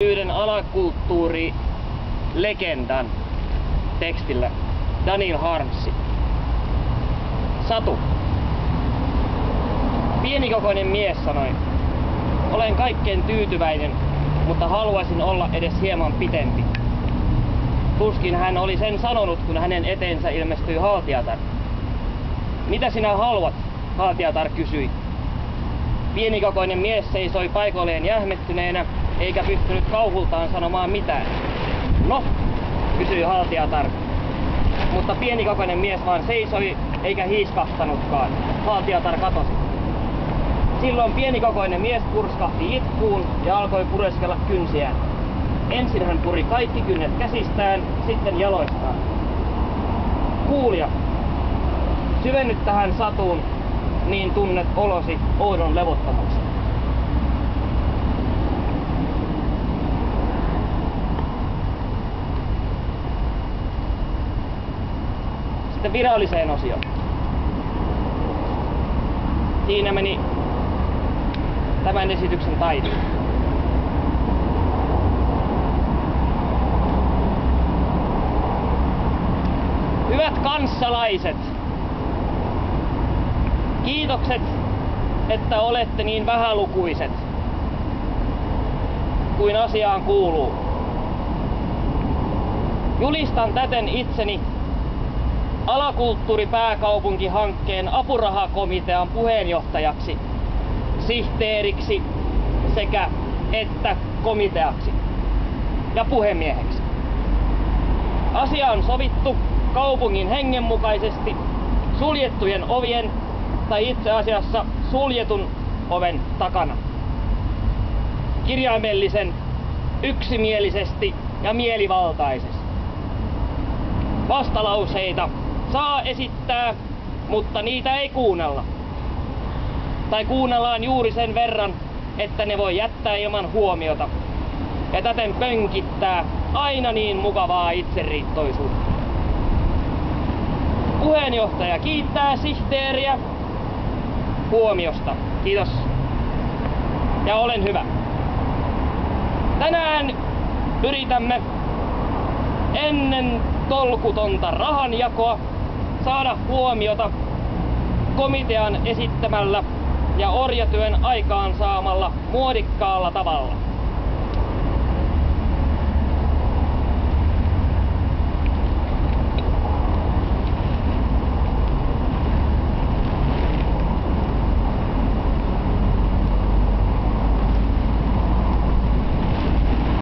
Yhden alakulttuurilegendan tekstillä Daniel Harmsi. Satu. Pienikokoinen mies sanoi: olen kaikkein tyytyväinen, mutta haluaisin olla edes hieman pitempi. Tuskin hän oli sen sanonut, kun hänen eteensä ilmestyi Haltijatar. Mitä sinä haluat? Haltijatar kysyi. Pienikokoinen mies seisoi paikoilleen jähmettyneenä, eikä pystynyt kauhultaan sanomaan mitään. No, kysyi Haltijatar. Mutta pienikokoinen mies vaan seisoi, eikä hiiskahtanutkaan. Haltijatar katosi. Silloin pienikokoinen mies purskahti itkuun ja alkoi pureskella kynsiään. Ensin hän puri kaikki kynnet käsistään, sitten jaloistaan. Kuulija, syvenny tähän satuun, niin tunnet olosi oudon levottomuksi. Sitten viralliseen osioon. Siinä meni tämän esityksen taito. Hyvät kanssalaiset, kiitokset, että olette niin vähälukuiset kuin asiaan kuuluu. Julistan täten itseni Alakulttuuripääkaupunkihankkeen apurahakomitean puheenjohtajaksi, sihteeriksi sekä että komiteaksi ja puhemieheksi. Asia on sovittu kaupungin hengen mukaisesti suljettujen ovien tai itse asiassa suljetun oven takana. Kirjaimellisen, yksimielisesti ja mielivaltaisesti. Vastalauseita saa esittää, mutta niitä ei kuunnella. Tai kuunnellaan juuri sen verran, että ne voi jättää ilman huomiota ja täten pönkittää aina niin mukavaa itseriittoisuutta. Puheenjohtaja kiittää sihteeriä huomiosta. Kiitos. Ja olen hyvä. Tänään yritämme ennen tolkutonta rahanjakoa saada huomiota komitean esittämällä ja orjatyön aikaansaamalla muodikkaalla tavalla.